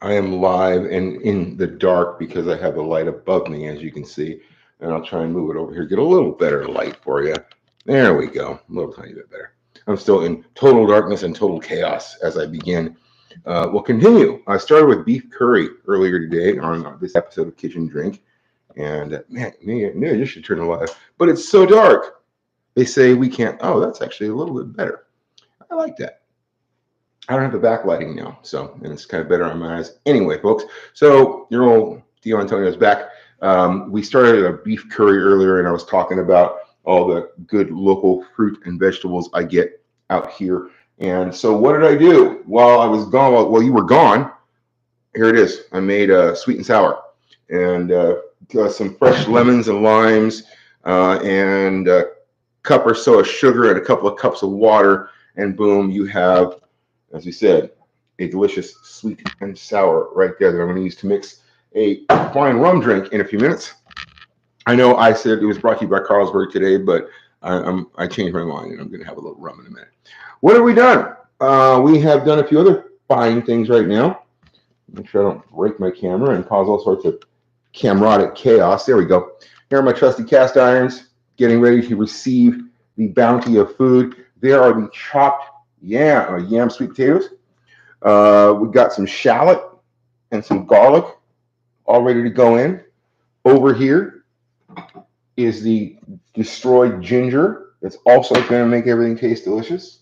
I am live and in the dark because I have the light above me, as you can see. And I'll try and move it over here, get a little better light for you. There we go, a little tiny bit better. I'm still in total darkness and total chaos as I begin. We'll continue. I started with beef curry earlier today on this episode of Kitchen Drink. And man, maybe I just should turn the light off. But it's so dark. They say we can't. Oh, that's actually a little bit better. I like that. I don't have the backlighting now, so and it's kind of better on my eyes. Anyway, folks, so your old Dio Antonio's back. We started a beef curry earlier, and I was talking about all the good local fruit and vegetables I get out here. And so, what did I do while I was gone? Well, you were gone. Here it is. I made sweet and sour, and some fresh lemons and limes, and a cup or so of sugar, and a couple of cups of water, and boom, you have, as we said, a delicious sweet and sour right there that I'm going to use to mix a fine rum drink in a few minutes. I know I said it was brought to you by Carlsberg today, but I changed my mind and I'm going to have a little rum in a minute. What have we done? We have done a few other fine things right now. Make sure I don't break my camera and cause all sorts of camaratic chaos. There we go. Here are my trusty cast irons, getting ready to receive the bounty of food. There are the chopped yam sweet potatoes. We got some shallot and some garlic all ready to go in. Over here is the destroyed ginger. That's also going to make everything taste delicious.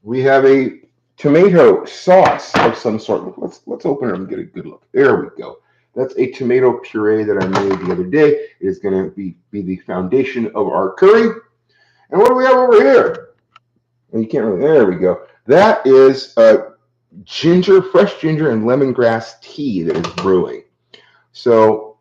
We have a tomato sauce of some sort. Let's open it and get a good look. There we go. That's a tomato puree that I made the other day. It is going to be the foundation of our curry. And what do we have over here? And you can't really. There we go. That is fresh ginger and lemongrass tea that is brewing. So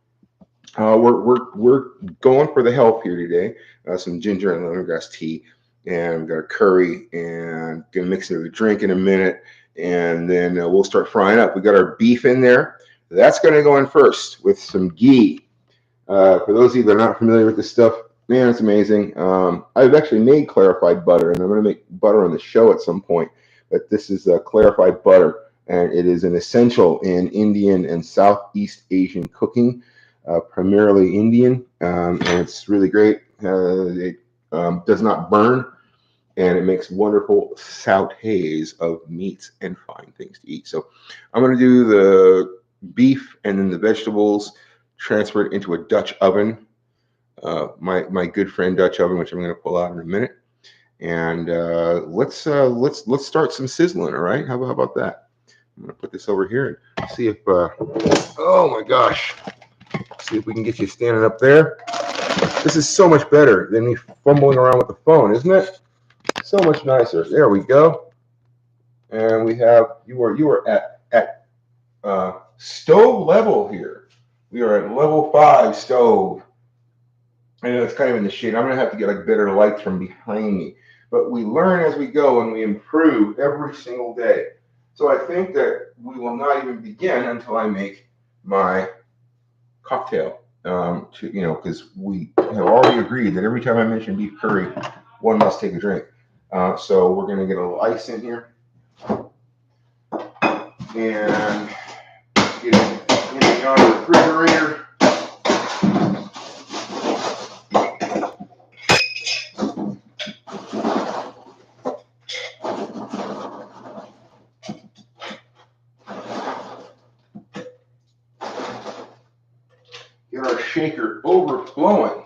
we're going for the health here today. Some ginger and lemongrass tea, and got a curry, and gonna mix it with a drink in a minute, and then we'll start frying up. We got our beef in there. That's gonna go in first with some ghee. For those of you that are not familiar with this stuff, man, it's amazing. I've actually made clarified butter, and I'm going to make butter on the show at some point. But this is clarified butter, and it is an essential in Indian and Southeast Asian cooking, primarily Indian, and it's really great. It does not burn, and it makes wonderful sautés of meats and fine things to eat. So I'm going to do the beef and then the vegetables, transfer it into a Dutch oven. My good friend Dutch oven, which I'm going to pull out in a minute, and let's start some sizzling. All right, how about that? I'm going to put this over here and see if oh my gosh, see if we can get you standing up there. This is so much better than me fumbling around with the phone, isn't it? So much nicer. There we go. And we have you are at stove level here. We are at level 5 stove. I know it's kind of in the shade. I'm going to have to get like better light from behind me. But we learn as we go and we improve every single day. So I think that we will not even begin until I make my cocktail. Because we have already agreed that every time I mention beef curry, one must take a drink. So we're going to get a little ice in here. And get it in the refrigerator. Get our shaker overflowing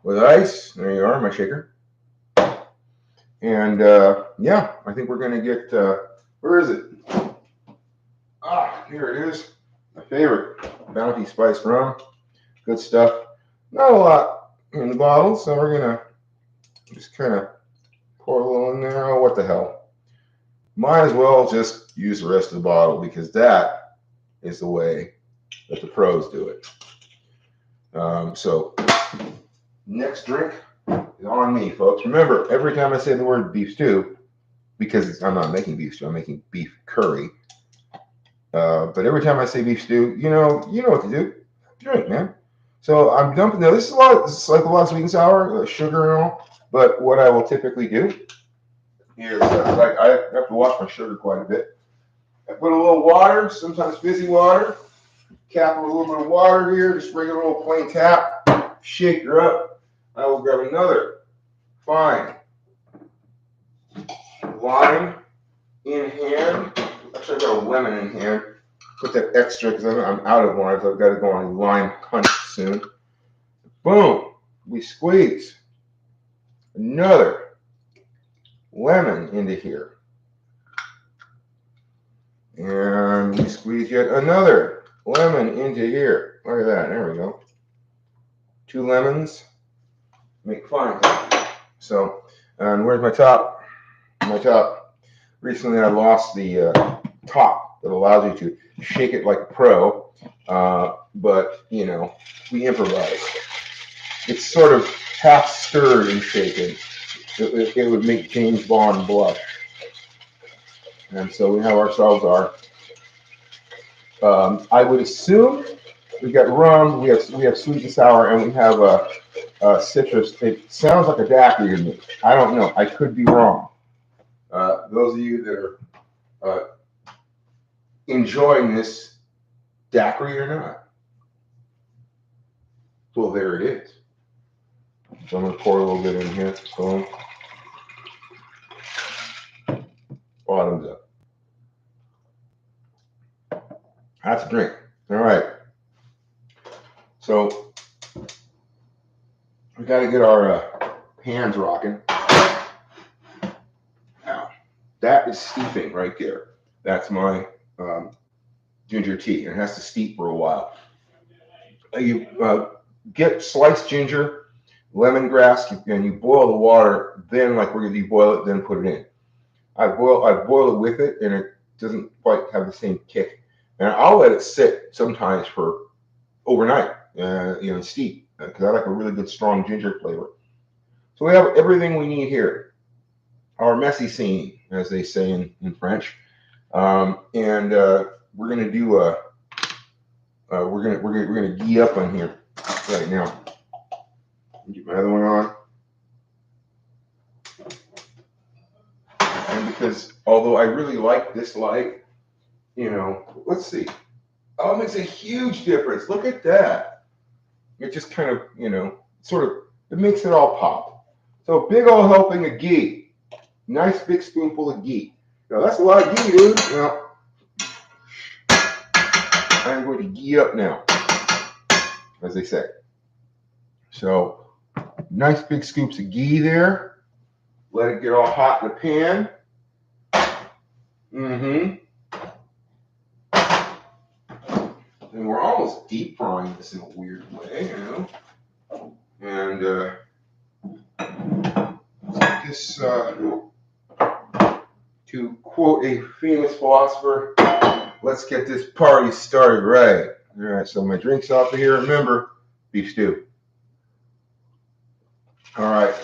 with ice. There you are, my shaker. And I think we're going to get, where is it? Here it is. My favorite, Bounty Spice Rum. Good stuff. Not a lot in the bottle, so we're going to just kind of pour a little in there. Oh, what the hell. Might as well just use the rest of the bottle because that is the way that the pros do it. So next drink is on me, folks. Remember, every time I say the word beef stew, because I'm not making beef stew, I'm making beef curry. But every time I say beef stew, you know what to do. Drink, man. So I'm dumping. Now this is like a lot of sweet and sour, sugar and all. But what I will typically do is I have to wash my sugar quite a bit. I put a little water, sometimes fizzy water. Cap with a little bit of water here, just regular old plain tap. Shake her up. I will grab another fine lime in hand. Actually, I've got a lemon in hand. Put that extra because I'm out of wine, so I've got to go on a lime hunt soon. Boom. We squeeze another lemon into here. And we squeeze yet another lemon into here. Look at that. There we go. 2 lemons make fine. So, and where's my top? My top. Recently, I lost the top that allows you to shake it like a pro. But, you know, we improvise. It's sort of half stirred and shaken. It would make James Bond blush. And so we have ourselves our, I would assume we've got rum, we have sweet and sour, and we have a citrus. It sounds like a daiquiri to me. I don't know. I could be wrong. Those of you that are enjoying this daiquiri or not, well, there it is. So I'm going to pour a little bit in here. Boom. Bottoms up. That's a drink. All right. So we got to get our pans rocking. Now, that is steeping right there. That's my ginger tea. And it has to steep for a while. You get sliced ginger, lemongrass, and you boil the water. Then, like we're going to boil it, then put it in. I boil it with it, and it doesn't quite have the same kick. And I'll let it sit sometimes for overnight, steep, because I like a really good strong ginger flavor. So we have everything we need here. Our messy scene, as they say in French, and we're gonna do we're gonna gee up on here right now. Get my other one on. And because although I really like this light, let's see. Oh, it makes a huge difference. Look at that. It just kind of, it makes it all pop. So big old helping of ghee. Nice big spoonful of ghee. Now that's a lot of ghee, dude. Well, I'm going to ghee up now, as they say. So nice big scoops of ghee there. Let it get all hot in the pan. And we're almost deep frying this in a weird way, And this, to quote a famous philosopher, let's get this party started right. All right, so my drink's off of here. Remember, beef stew. All right.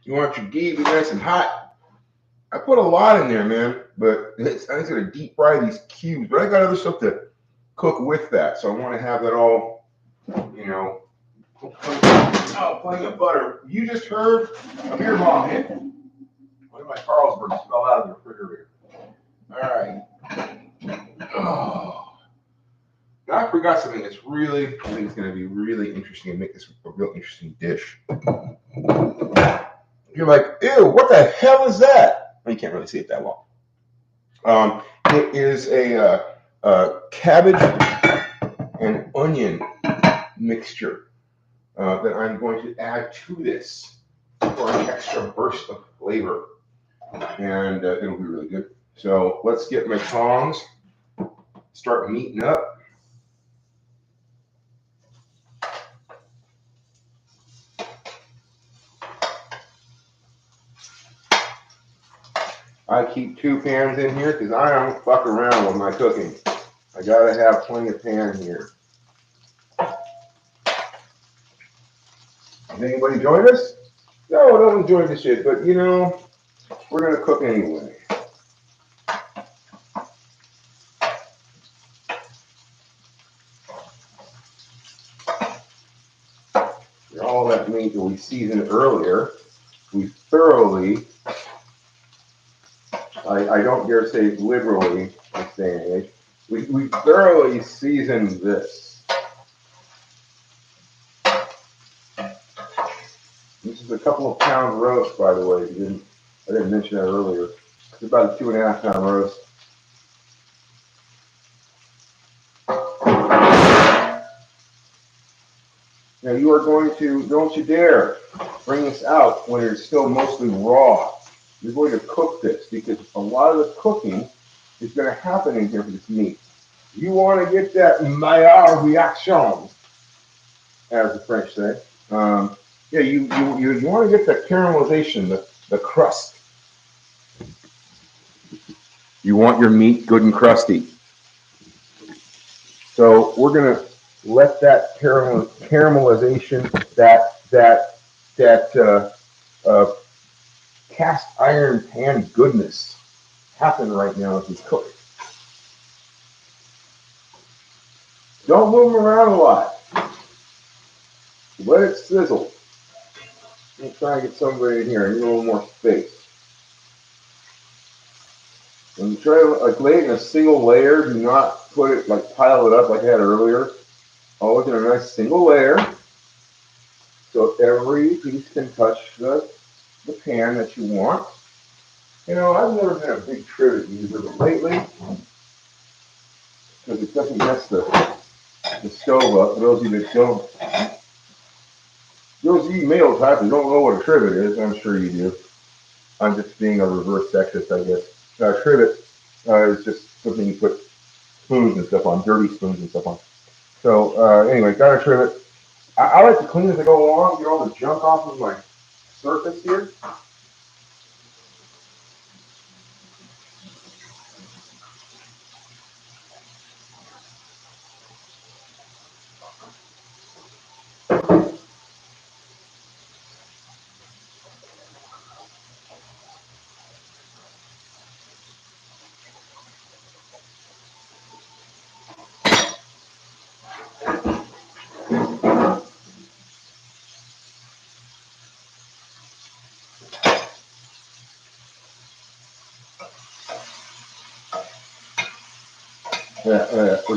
You want your ghee to be nice and hot. I put a lot in there, man, but I just got to deep fry these cubes. But I got other stuff to cook with that, so I want to have that all, plenty of butter. You just heard a beer bomb hit. One of my Carlsbergs fell out of the refrigerator. All right. Oh. Now I forgot something that's I think it's going to be really interesting and make this a real interesting dish. You're like, ew, what the hell is that? Well, you can't really see it that well. It is a cabbage and onion mixture that I'm going to add to this for an extra burst of flavor. And it'll be really good. So let's get my tongs, start meating up. I keep 2 pans in here because I don't fuck around with my cooking. I gotta have plenty of pan here. Has anybody joined us? No, don't enjoy this shit, but we're gonna cook anyway. all that meat that we seasoned earlier, we thoroughly, I don't dare say liberally this day and age, we thoroughly seasoned this. This is a couple of pound roast, by the way. I didn't mention that earlier. It's about a 2.5 pound roast. Now you are going to, don't you dare bring this out when it's still mostly raw. You're going to cook this because a lot of the cooking is going to happen in here for this meat. You want to get that meilleure reaction, as the French say. Yeah, you want to get the caramelization, the crust. You want your meat good and crusty. So we're going to let that caramelization, that cast iron pan goodness happen right now as we cook it. Don't move them around a lot. Let it sizzle. I'm trying to get somebody in here. I need a little more space. When you try to lay it in a single layer, do not put it pile it up like I had earlier. Always in a nice single layer, so every piece can touch the pan that you want. You know, I've never been a big trivet user, but lately, because it doesn't mess the stove up. For those of you that don't, those of you male types that don't know what a trivet is, I'm sure you do. I'm just being a reverse sexist, I guess. A trivet is just something you put spoons and stuff on, dirty spoons and stuff on. So anyway, got a trivet. I like to clean as I go along, get all the junk off of my surface here.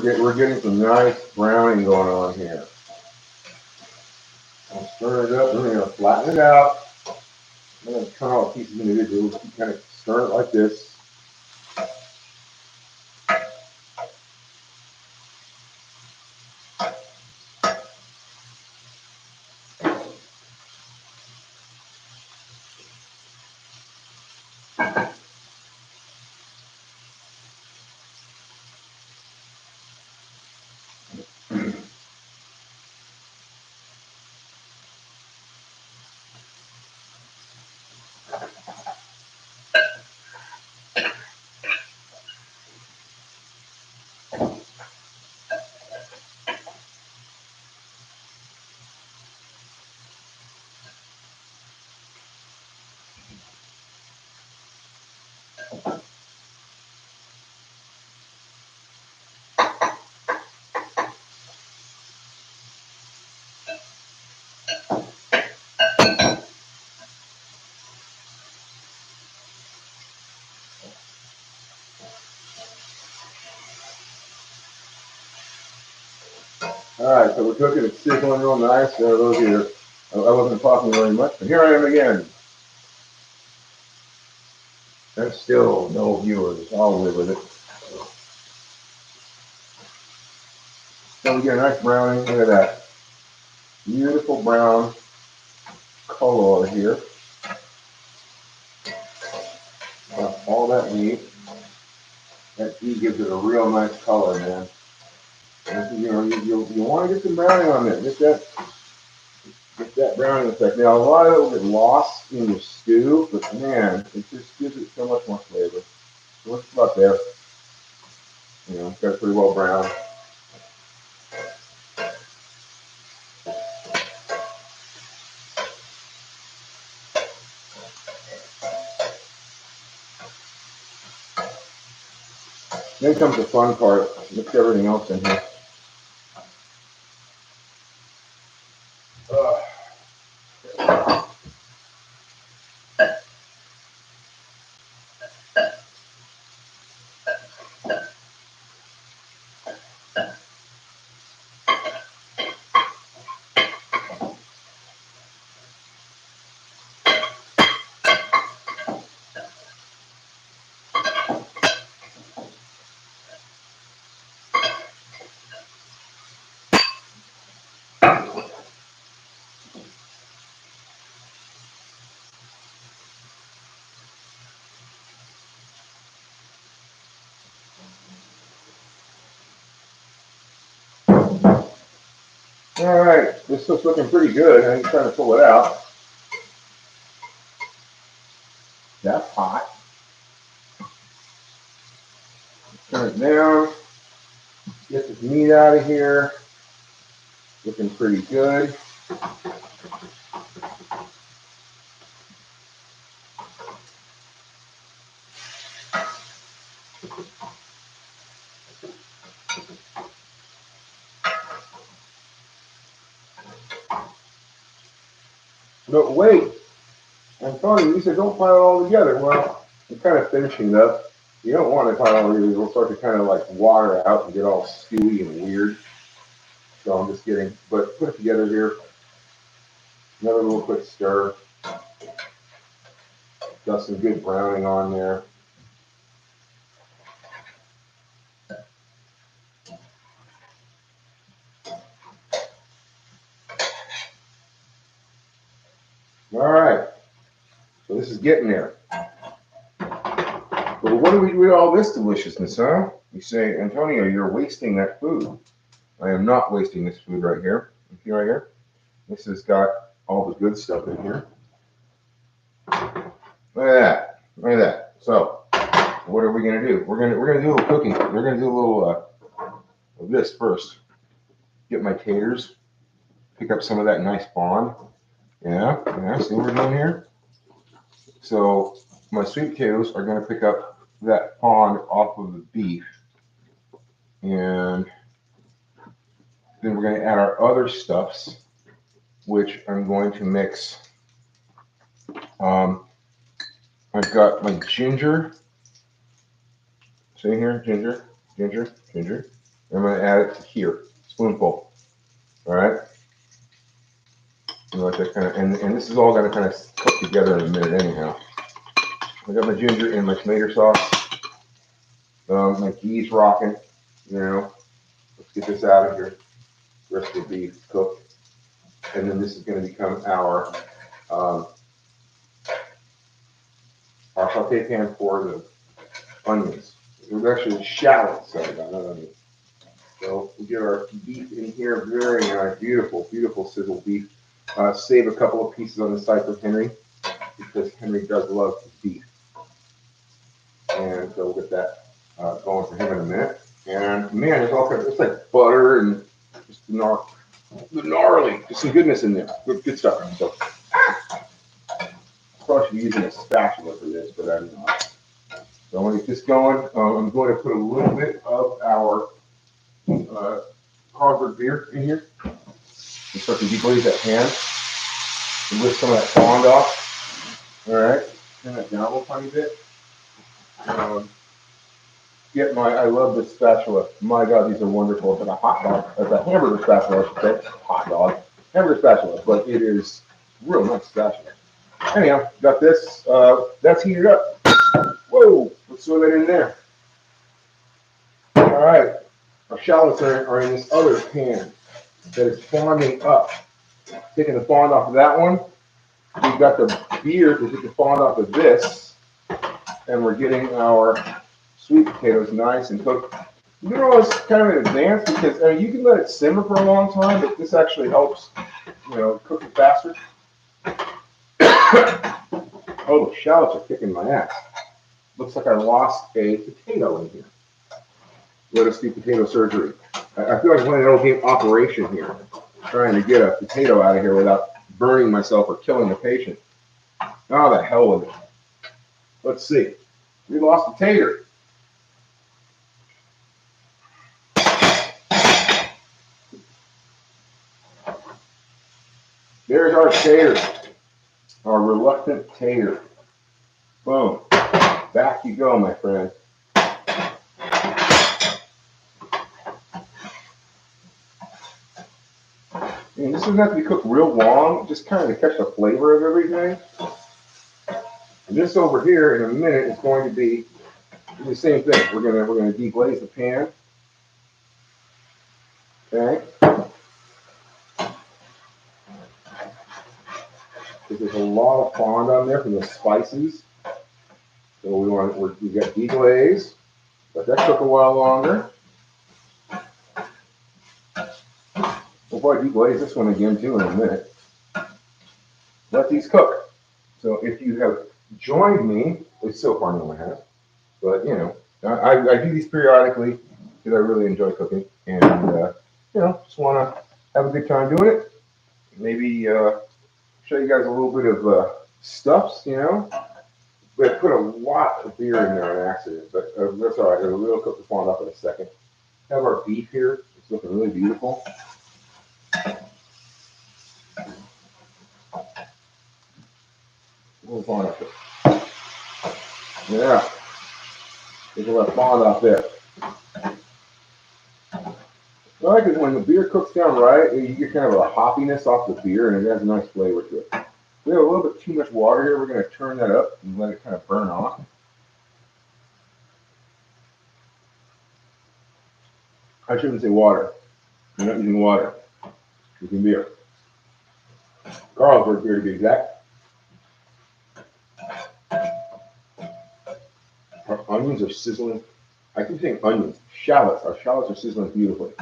We're getting some nice browning going on here. I'll stir it up. We're going to flatten it out. I'm going to cut all the pieces individually. Kind of stir it like this. All right, so we're cooking. It's sizzling real nice. Those here, I wasn't talking very much, but here I am again. There's still no viewers. I'll live with it. So we get a nice browning. Look at that. Beautiful brown color here. All that meat. That heat gives it a real nice color, man. And, you know, you want to get some browning on there. Get that browning effect. Now, a lot of it will get lost in the stew, but man, it just gives it so much more flavor. So it's about there. You know, got it pretty well browned. Then comes the fun part. Mix everything else in here. All right, this looks looking pretty good. I'm trying to pull it out. That's hot. Turn it down. Get this meat out of here. Looking pretty good. But wait, Antonio, you said don't pile it all together. Well, I'm kind of finishing it up. You don't want to pile it all together. It'll start to kind of like water out and get all stewy and weird. So I'm just getting, but put it together here. Another little quick stir. Got some good browning on there. All right. So this is getting there. But what do we do with all this deliciousness, huh? You say, Antonio, you're wasting that food. I am not wasting this food right here. See right here? This has got all the good stuff in here. Look at that. Look at that. So, what are we gonna do? We're gonna do a little cooking. We're gonna do a little of this first. Get my taters. Pick up some of that nice bond. Yeah. See what we're doing here? So my sweet potatoes are gonna pick up that pond off of the beef, and then we're gonna add our other stuffs, which I'm going to mix. I've got my ginger. See here, ginger. I'm going to add it here, spoonful. All right. And let that kind of, and this is all going to kind of cook together in a minute anyhow. I got my ginger and my tomato sauce. My ghee rocking. Let's get this out of here. The rest of the beef cooked, and then this is going to become our saute pan for the onions. It was actually shallots, sorry about not onions. So we get our beef in here, very nice, beautiful sizzle beef. Save a couple of pieces on the side for Henry, because Henry does love beef. And so we'll get that going for him in a minute. And man, there's all kinds, it's like butter and just the gnarly, just some goodness in there. Good stuff. So probably should be using a spatula for this, but I'm not. So I'm going to get this going. I'm going to put a little bit of our Carlsberg beer in here. And start to deglaze that pan and lift some of that fond off. All right, turn that down a little tiny bit. I love this spatula. My God, these are wonderful. It's like a hot dog. It's a hamburger spatula, I should say. Hot dog. Hamburger spatula, but it is real nice spatula. Anyhow, got this. That's heated up. Whoa, let's throw that in there. All right, our shallots are in this other pan that is fonding up. Taking the fond off of that one. We've got the beer to take the fond off of this, and we're getting our sweet potatoes nice and cooked. You know, it's kind of in advance because you can let it simmer for a long time, but this actually helps, cook it faster. Oh, the shallots are kicking my ass. Looks like I lost a potato in here. Let us do potato surgery. I feel like I'm in an old operation here, trying to get a potato out of here without burning myself or killing the patient. Oh, the hell with it. Let's see. We lost a tater. There's our tater. Our reluctant tater. Boom. Back you go, my friend. And this doesn't have to be cooked real long, just kind of to catch the flavor of everything. And this over here in a minute is going to be the same thing. We're gonna deglaze the pan. Okay. There's a lot of fond on there from the spices. So we got deglaze. Let that cook a while longer. We'll before I deglaze this one again too in a minute, let these cook. So if you have joined me, it's so far no one has, but you know, I do these periodically because I really enjoy cooking, and you know, just want to have a good time doing it. Maybe show you guys a little bit of stuffs, you know. We put a lot of beer in there on accident, but that's all right. We'll cook the fawn up in a second. Have our beef here. It's looking really beautiful. We'll fawn up there. Yeah. There's a little fawn up there. I like it when the beer cooks down right, you get kind of a hoppiness off the beer, and it has a nice flavor to it. We have a little bit too much water here. We're going to turn that up and let it kind of burn off. I shouldn't say water. You're not using water. You're using beer. Carlsberg beer to be exact. Our onions are sizzling. I keep saying onions. Shallots. Our shallots are sizzling beautifully.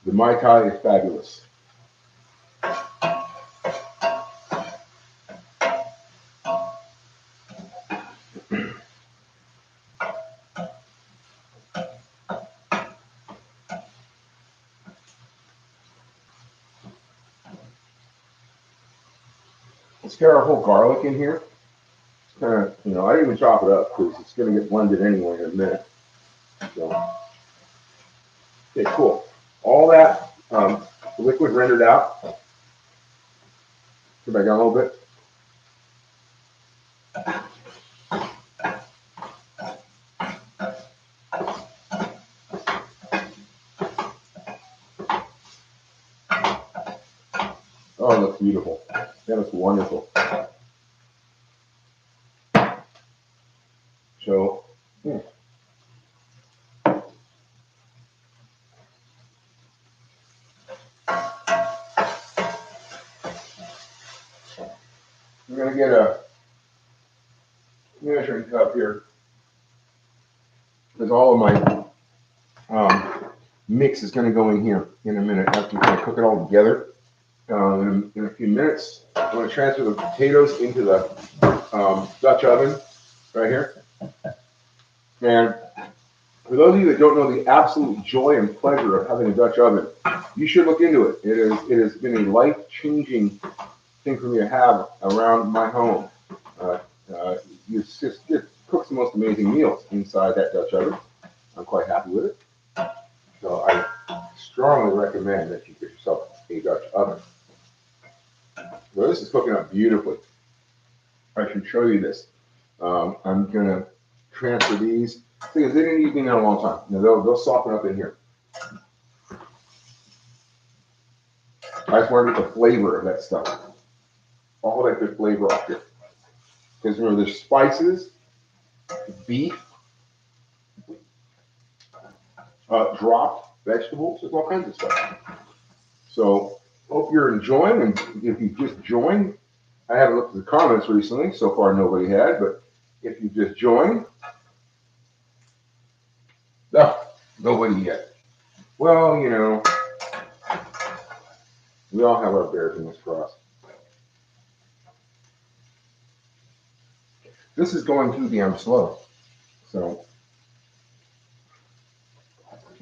The Mai Tai is fabulous. Let's get our whole garlic in here. Kind of, you know, I didn't even chop it up because it's going to get blended anyway in a minute. So, okay, cool. All that liquid rendered out. Turn back down a little bit. Oh, it looks beautiful. That looks wonderful. So, we're going to get a measuring cup here because all of my mix is going to go in here in a minute after we kind of cook it all together. In a few minutes, I'm going to transfer the potatoes into the Dutch oven right here. And for those of you that don't know the absolute joy and pleasure of having a Dutch oven, you should look into it. It has been a life-changing thing for me to have around my home. It cooks the most amazing meals inside that Dutch oven. I'm quite happy with it. So I strongly recommend that you get yourself a Dutch oven. Well, this is cooking up beautifully. I should show you this. I'm going to transfer these because they didn't even in a long time. Now they'll soften up in here. I just want to get the flavor of that stuff. All that good flavor off here. Because remember, there's spices, beef, dropped vegetables, there's all kinds of stuff. So hope you're enjoying, and if you just joined, I haven't looked at the comments recently. So far, nobody had, but if you just joined, no, nobody yet. Well, you know, we all have our bears in this cross. This is going too damn slow. So,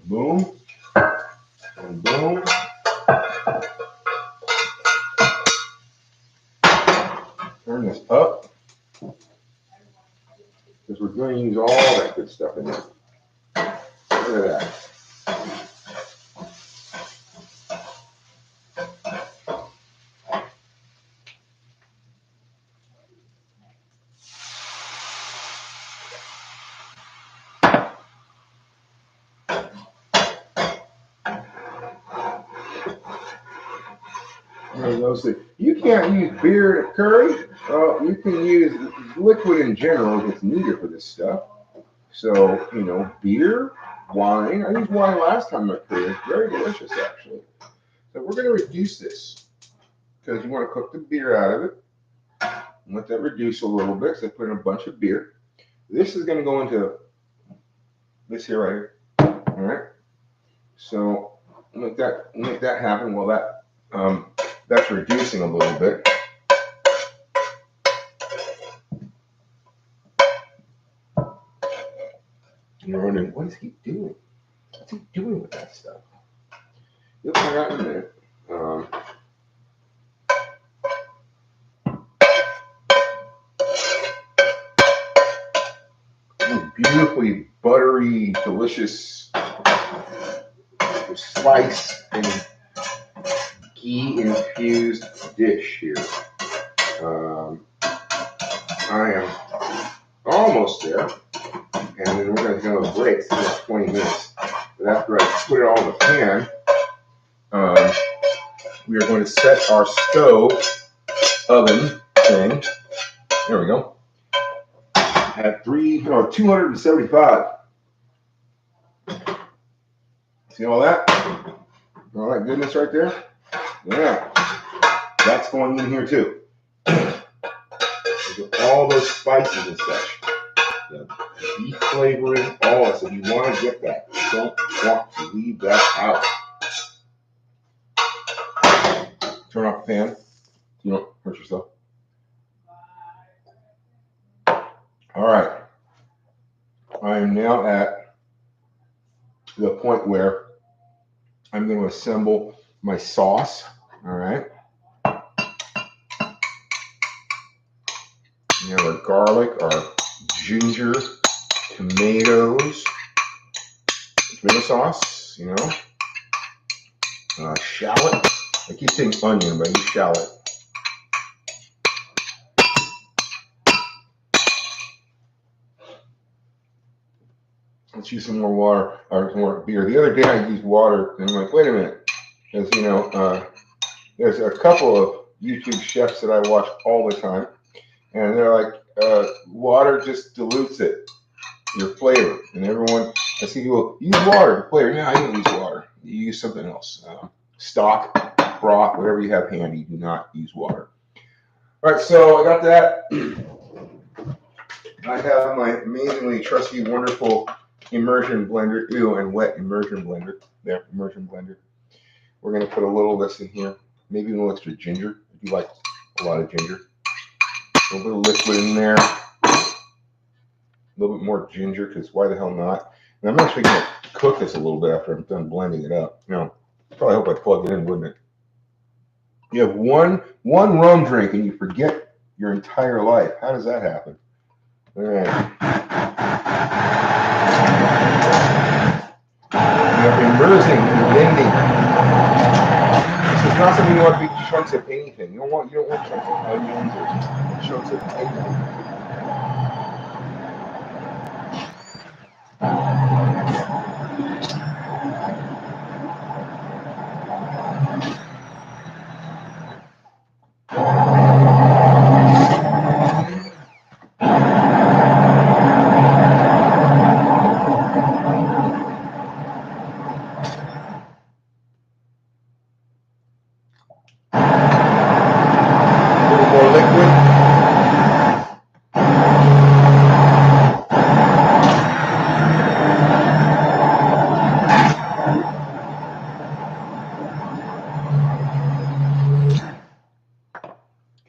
boom, and boom. Turn this up. Because we're going to use all that good stuff in there. Look at that. You can't use beer to curry. You can use liquid in general if it's needed for this stuff. So, you know, beer, wine. I used wine last time I curry. It's very delicious, actually. So we're going to reduce this because you want to cook the beer out of it. Let that reduce a little bit because I put in a bunch of beer. This is going to go into this here right here. All right. So make that happen while that's reducing a little bit. And you're wondering, what is he doing? What's he doing with that stuff? You'll find out in a minute. Beautifully buttery, delicious slice and ghee infused dish here. I am almost there, and then we're going to have a break for 20 minutes. But after I put it all in the pan, we are going to set our stove oven thing. There we go. At 275. See all that? All that goodness right there? Yeah. That's going in here too. All those spices and such. The beef flavoring, all that. So you want to get that. You don't want to leave that out. Turn off the fan. You don't hurt yourself. All right. I am now at the point where I'm going to assemble my sauce. All right. We have our garlic, our ginger, tomato sauce, shallot. I keep saying onion, but I use shallot. Let's use some more water or some more beer. The other day I used water, and I'm like, wait a minute, because there's a couple of YouTube chefs that I watch all the time, and they're like, water just dilutes your flavor, and everyone, I see people use water to flavor. No, I don't use water. You use something else. Stock, broth, whatever you have handy. Do not use water. All right, so I got that. I have my amazingly trusty, wonderful immersion blender, and wet immersion blender. There, immersion blender. We're gonna put a little of this in here. Maybe a little extra ginger. If you like a lot of ginger. A little bit of liquid in there. A little bit more ginger, because why the hell not? And I'm actually gonna cook this a little bit after I'm done blending it up. Probably hope I plug it in, wouldn't it? You have one rum drink and you forget your entire life. How does that happen? All right. You're immersing and blending. This is not something you want big chunks of anything. You don't want chunks of onions or chunks of anything.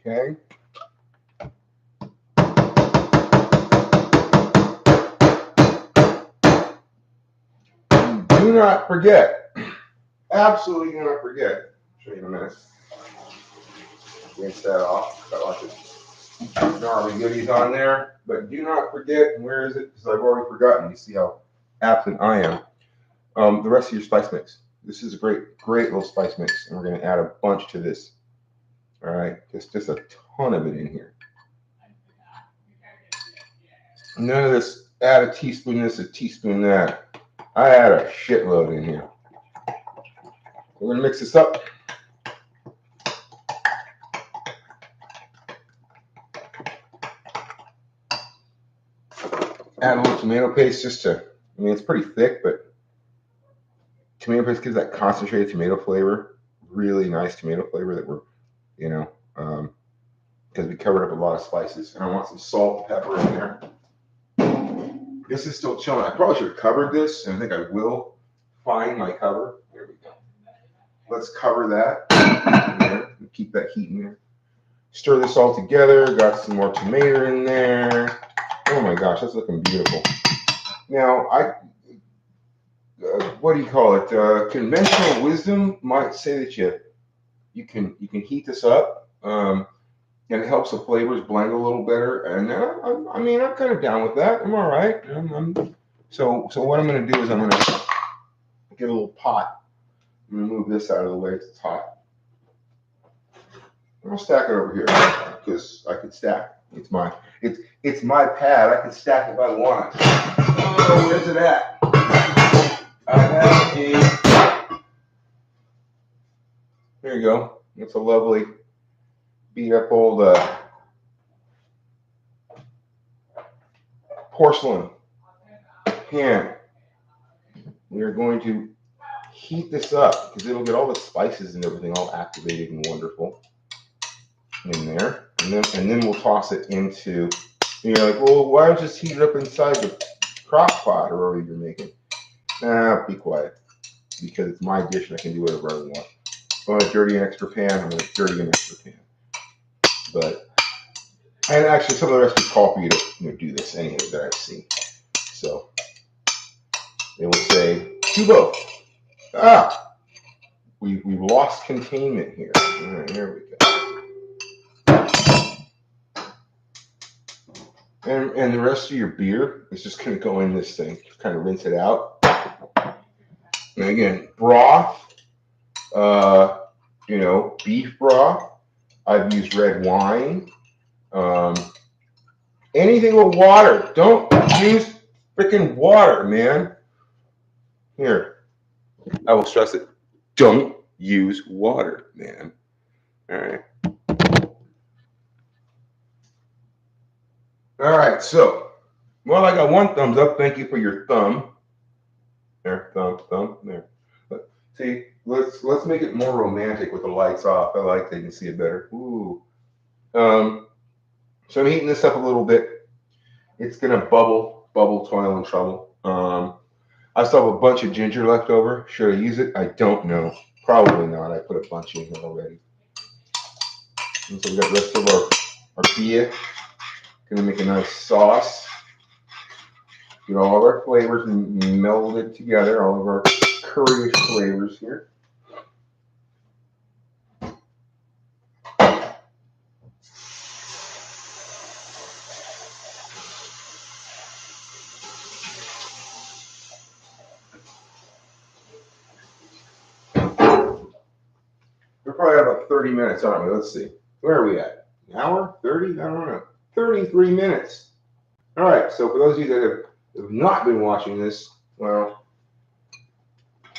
Okay. Do not forget, absolutely do not forget. I'll show you in a minute. Rinse that off. Got lots of gnarly goodies on there. But do not forget, where is it? Because I've already forgotten. You see how absent I am. The rest of your spice mix. This is a great little spice mix. And we're going to add a bunch to this. All right. Just a ton of it in here. None of this, add a teaspoon this, a teaspoon that. I add a shitload in here. We're going to mix this up. Add a little tomato paste it's pretty thick, but tomato paste gives that concentrated tomato flavor. Really nice tomato flavor that we're, because because we covered up a lot of spices. And I want some salt and pepper in there. This is still chilling. I probably should have covered this, and I think I will find my cover. There we go. Let's cover that there. Keep that heat in there. Stir this all together. Got some more tomato in there. Oh my gosh, that's looking beautiful. Now, what do you call it? Conventional wisdom might say that you can heat this up, and it helps the flavors blend a little better. And I'm kind of down with that. I'm all right. So what I'm going to do is I'm going to get a little pot. I'm going to move this out of the way. It's hot. I'm going to stack it over here because I can stack. It's my pad. I can stack it if I want. Oh, where's it at? I have here you go. It's a lovely beat up old porcelain pan. We are going to heat this up because it'll get all the spices and everything all activated and wonderful in there, and then we'll toss it into. You're like, well, why don't you just heat it up inside the crock pot or whatever you're making? Be quiet, because it's my dish and I can do whatever I want. If I want to dirty an extra pan, I'm going to dirty an extra pan. And actually, some of the recipes call for you to do this anyway that I've seen. So they will say, do both. We've lost containment here. All right, there we go. And the rest of your beer is just going to go in this thing. Just kind of rinse it out. And again, broth, beef broth. I've used red wine. Anything with water. Don't use freaking water, man. Here, I will stress it. Don't use water, man. All right. All right, so, well, I got one thumbs up. Thank you for your thumb. There, thumb, there. But see, let's make it more romantic with the lights off. I like that you can see it better. Ooh. So I'm heating this up a little bit. It's gonna bubble, toil and trouble. I still have a bunch of ginger left over. Should I use it? I don't know. Probably not. I put a bunch in here already. And so we got the rest of our beer. Gonna make a nice sauce. Get all of our flavors melded together, all of our curry flavors here. We're probably at about 30 minutes, aren't we? Let's see. Where are we at? An hour? 30? I don't know. 33 minutes. All right, so for those of you that have not been watching this, well,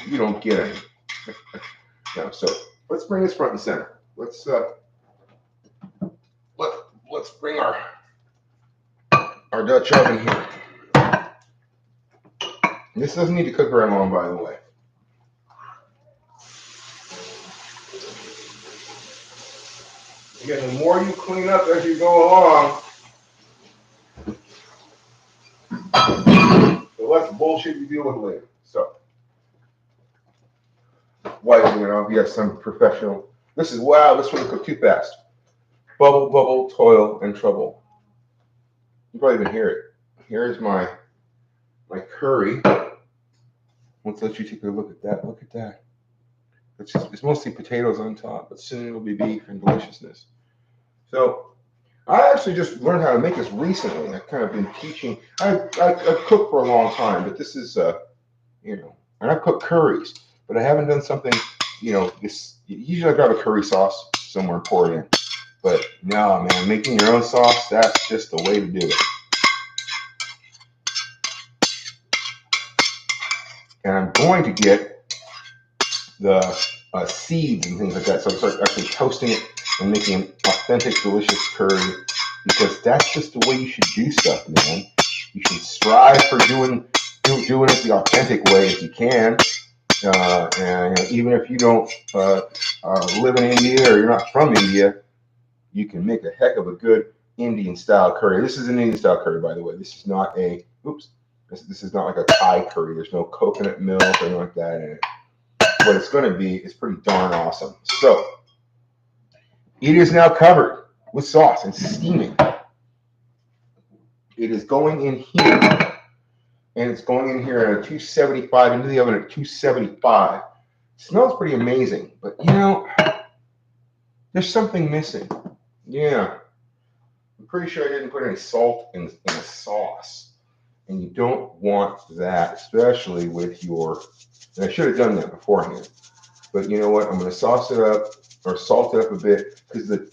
you don't get any. No, so let's bring this front and center. Let's bring our Dutch oven here. This doesn't need to cook very long, by the way. Again, the more you clean up as you go along, the less bullshit you deal with later. So, why you have some professional. This one cooked too fast. Bubble, toil, and trouble. You probably even hear it. Here's my curry. Let's let you take a look at that. Look at that. It's mostly potatoes on top, but soon it'll be beef and deliciousness. So I actually just learned how to make this recently. I've kind of been teaching. I've cooked for a long time, but this is and I've cooked curries, but I haven't done something. Usually I grab a curry sauce somewhere and pour it in. But no, man, making your own sauce, that's just the way to do it. And I'm going to get the seeds and things like that. So I start actually toasting it and making an authentic, delicious curry, because that's just the way you should do stuff, man. You should strive for doing it the authentic way if you can. And even if you don't live in India or you're not from India, you can make a heck of a good Indian style curry. This is an Indian style curry, by the way. This is not a, oops, this is not like a Thai curry. There's no coconut milk or anything like that in it. What it's going to be is pretty darn awesome. So it is now covered with sauce and steaming. It is going in here, and it's going in here at a 275 into the oven at 275. It smells pretty amazing, but you know, there's something missing. Yeah, I'm pretty sure I didn't put any salt in the sauce, and you don't want that, especially with your. And I should have done that beforehand, but you know what? I'm going to sauce it up or salt it up a bit because the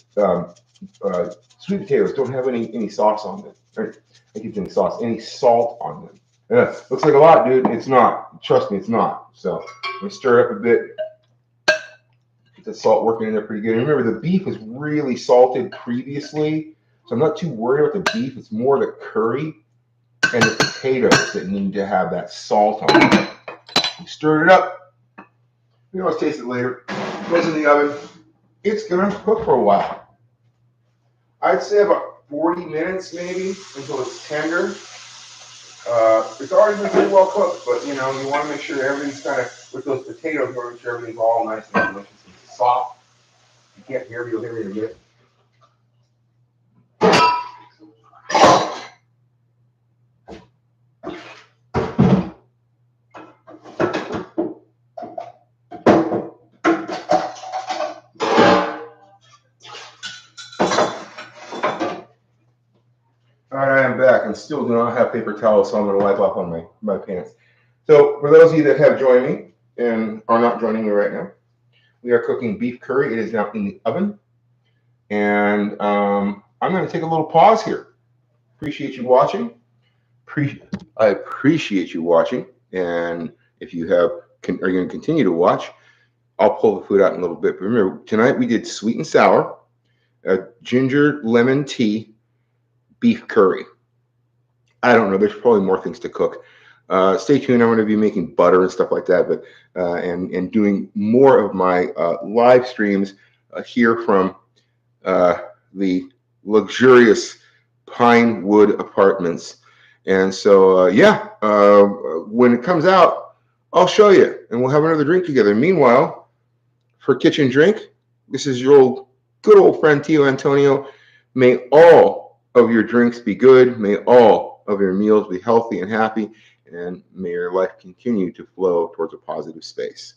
sweet potatoes don't have any sauce on them. Right? I keep saying sauce, any salt on them. Yeah, looks like a lot, dude. It's not. Trust me, it's not. So I'm going to stir it up a bit. Get the salt working in there pretty good. And remember, the beef was really salted previously, so I'm not too worried about the beef. It's more the curry and the potatoes that need to have that salt on them. Stir it up. You can always taste it later. It goes in the oven. It's going to cook for a while. I'd say about 40 minutes maybe until it's tender. It's already been pretty well cooked, but you know, you want to make sure everything's kind of, with those potatoes, you want to make sure everything's all nice and delicious and soft. You can't hear me, you'll hear me in a minute. All right, I am back and still do not have paper towels, so I'm going to wipe off on my pants. So for those of you that have joined me and are not joining me right now, we are cooking beef curry. It is now in the oven. And I'm going to take a little pause here. Appreciate you watching. I appreciate you watching. And if you are going to continue to watch, I'll pull the food out in a little bit. But remember, tonight we did sweet and sour, ginger lemon tea, beef curry. I don't know. There's probably more things to cook. Stay tuned. I'm going to be making butter and stuff like that, but and doing more of my live streams here from the luxurious Pinewood Apartments. And so, when it comes out, I'll show you, and we'll have another drink together. Meanwhile, for Kitchen Drink, this is your good old friend Tio Antonio. May all of your drinks be good. May all of your meals be healthy and happy. And may your life continue to flow towards a positive space.